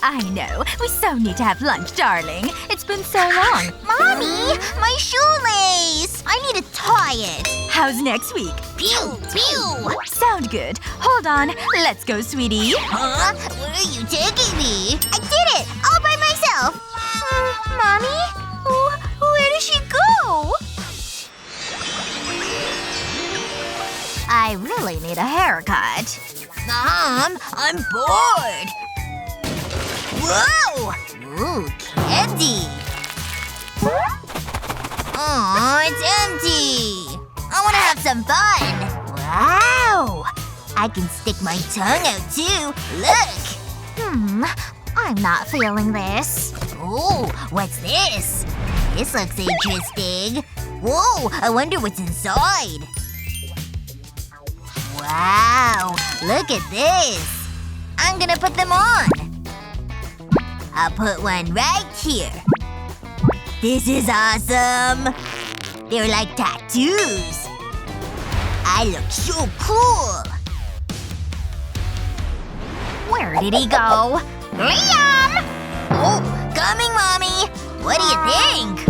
I know. We so need to have lunch, darling. It's been so long. Mommy! My shoelace! I need to tie it. How's next week? Pew! Pew! Sound good. Hold on. Let's go, sweetie. Huh? Where are you taking me? I did it! All by myself! Mommy? Where did she go? I really need a haircut. Mom, I'm bored! Whoa! Ooh, candy! Aw, it's empty! I wanna have some fun! Wow! I can stick my tongue out too! Look! I'm not feeling this. Ooh, what's this? This looks interesting. Whoa, I wonder what's inside. Wow, look at this. I'm gonna put them on. I'll put one right here. This is awesome. They're like tattoos. I look so cool. Where did he go? Liam! Oh, coming, Mommy. What do you think?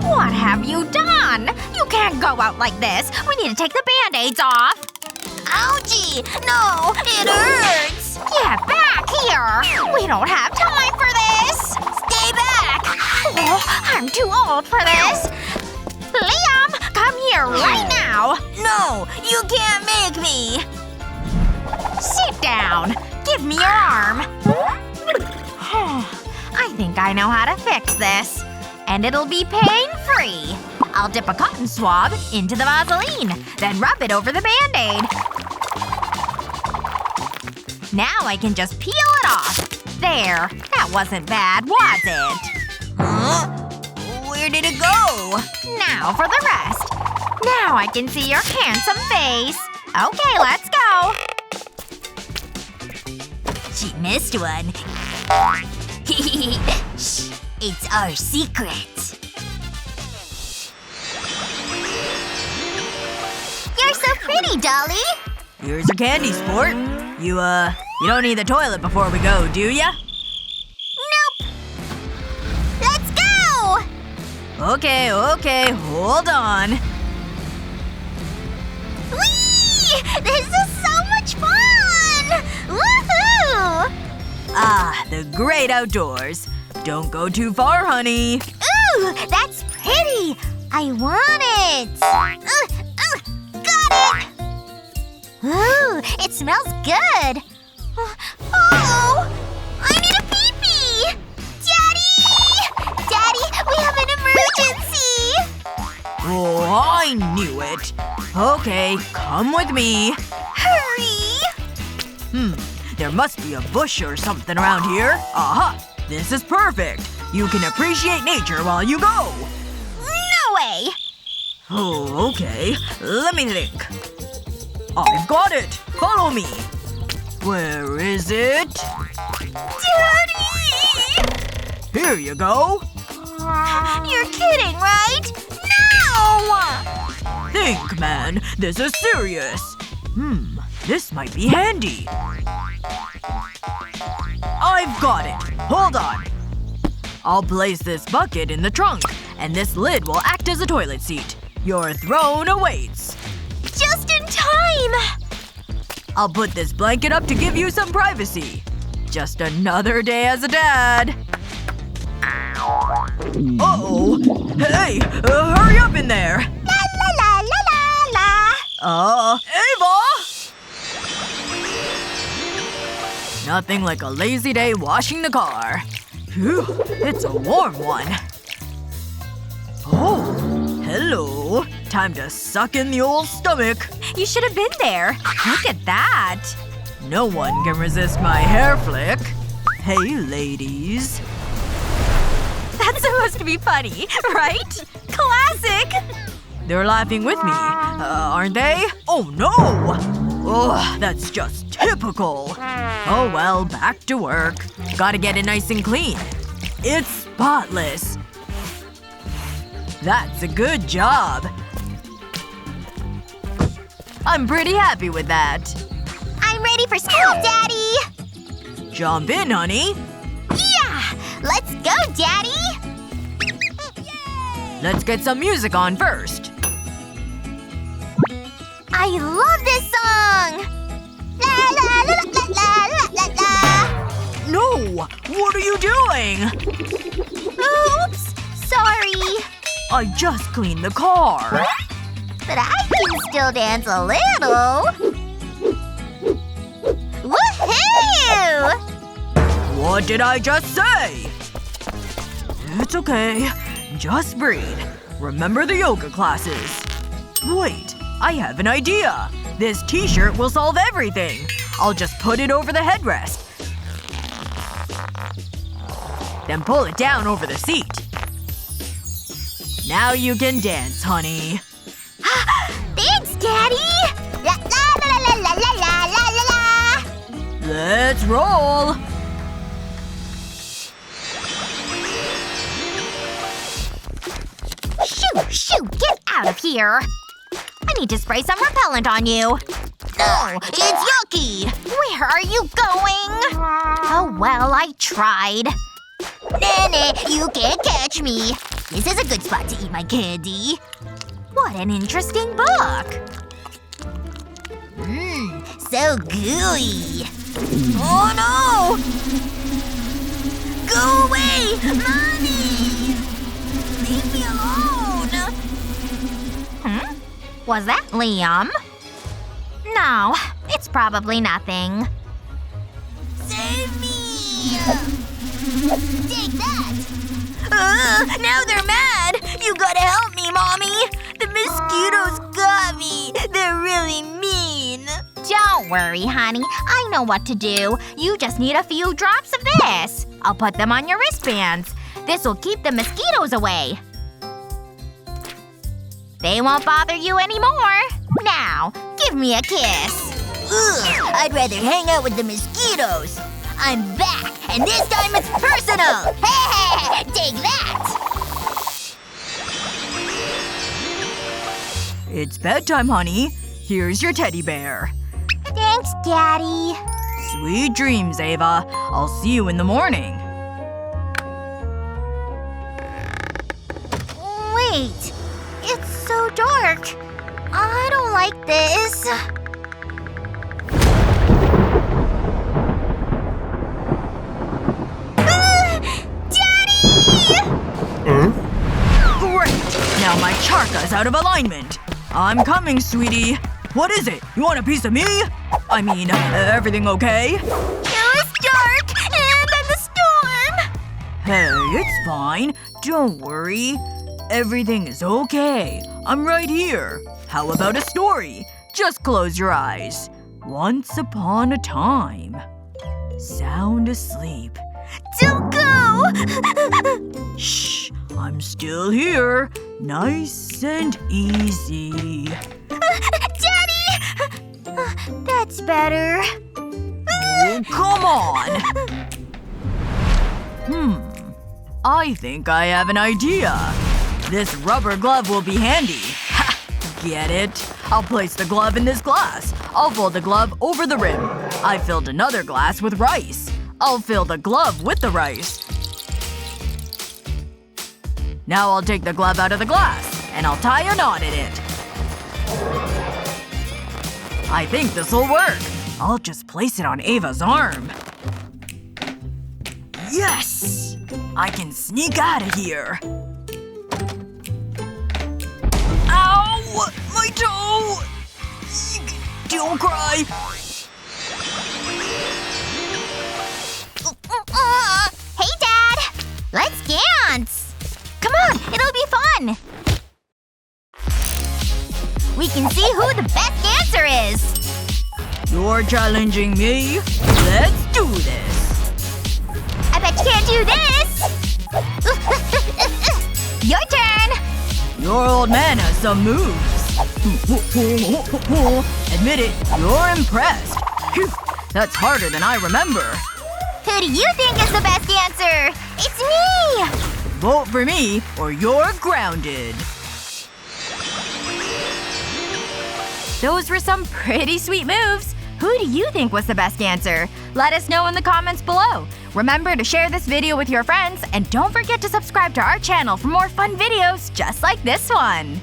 What have you done? You can't go out like this. We need to take the band-aids off. Ouchie! No, it hurts! Get back here! We don't have time for this! Stay back! Oh, I'm too old for this! Liam! Come here right now! No! You can't make me! Sit down! Give me your arm! I think I know how to fix this. And it'll be pain-free. I'll dip a cotton swab into the Vaseline, then rub it over the Band-Aid. Now I can just peel it off. There. That wasn't bad, was it? Huh? Where did it go? Now for the rest. Now I can see your handsome face. Okay, let's go. She missed one. Shh. It's our secret. You're so pretty, Dolly. Here's your candy, sport. You don't need the toilet before we go, do ya? Nope. Let's go! Okay, hold on. Whee! This is so much fun! Woohoo! Ah, the great outdoors. Don't go too far, honey. Ooh, that's pretty! I want it! Got it! Ooh, it smells good! Oh! I need a pee-pee! Daddy! Daddy, we have an emergency! Oh, I knew it. Okay, come with me. Hurry! There must be a bush or something around here. Aha! This is perfect. You can appreciate nature while you go. No way! Oh, okay. Let me think. I've got it. Follow me. Where is it? Daddy! Here you go. You're kidding, right? No! Think, man. This is serious. This might be handy. I've got it. Hold on. I'll place this bucket in the trunk, and this lid will act as a toilet seat. Your throne awaits. Just in time! I'll put this blanket up to give you some privacy. Just another day as a dad. Uh-oh. Hey! Hurry up in there! La la la la la la! Ava! Nothing like a lazy day washing the car. Phew, it's a warm one. Oh, hello. Time to suck in the old stomach. You should have been there. Look at that. No one can resist my hair flick. Hey, ladies. That's supposed to be funny, right? Classic! They're laughing with me, aren't they? Oh no! Ugh, that's just typical. Oh well, back to work. Gotta get it nice and clean. It's spotless. That's a good job. I'm pretty happy with that. I'm ready for school, Daddy! Jump in, honey. Let's go, Daddy! Let's get some music on first. I love this song! La la la la la la la la! No! What are you doing? Oops! Sorry. I just cleaned the car. But I can still dance a little. Woohoo! What did I just say? It's okay. Just breathe. Remember the yoga classes. Wait. I have an idea. This t-shirt will solve everything. I'll just put it over the headrest. Then pull it down over the seat. Now you can dance, honey. Thanks, Daddy! La la la la la la la la la la! Let's roll! Shoo! Get out of here! I need to spray some repellent on you. No! It's yucky! Where are you going? Oh well, I tried. Nah, you can't catch me. This is a good spot to eat my candy. What an interesting book. So gooey. Oh no! Go away! Mommy! Leave me alone! Was that Liam? No, it's probably nothing. Save me! Take that! Now they're mad! You gotta help me, Mommy! The mosquitoes got me! They're really mean! Don't worry, honey. I know what to do. You just need a few drops of this. I'll put them on your wristbands. This'll keep the mosquitoes away. They won't bother you anymore. Now, give me a kiss. Ugh, I'd rather hang out with the mosquitoes. I'm back, and this time it's personal! Hey, take that! It's bedtime, honey. Here's your teddy bear. Thanks, Daddy. Sweet dreams, Ava. I'll see you in the morning. Wait. It's so dark. I don't like this. Great! Now my charka's out of alignment. I'm coming, sweetie. What is it? You want a piece of me? I mean, everything okay? It was dark, and then the storm! Hey, it's fine. Don't worry. Everything is okay. I'm right here. How about a story? Just close your eyes. Once upon a time. Sound asleep. Don't go! Shh. I'm still here. Nice and easy. Daddy! That's better. Oh, come on! I think I have an idea. This rubber glove will be handy. Ha! Get it? I'll place the glove in this glass. I'll fold the glove over the rim. I filled another glass with rice. I'll fill the glove with the rice. Now I'll take the glove out of the glass, and I'll tie a knot in it. I think this'll work. I'll just place it on Ava's arm. Yes! I can sneak out of here. Ow! My toe! Don't cry. Hey, Dad! Let's dance! Come on, it'll be fun! We can see who the best dancer is! You're challenging me? Let's do this! I bet you can't do this! Your turn! Your old man has some moves. Admit it, you're impressed. Phew, that's harder than I remember. Who do you think is the best dancer? It's me! Vote for me, or you're grounded. Those were some pretty sweet moves. Who do you think was the best dancer? Let us know in the comments below. Remember to share this video with your friends and don't forget to subscribe to our channel for more fun videos just like this one!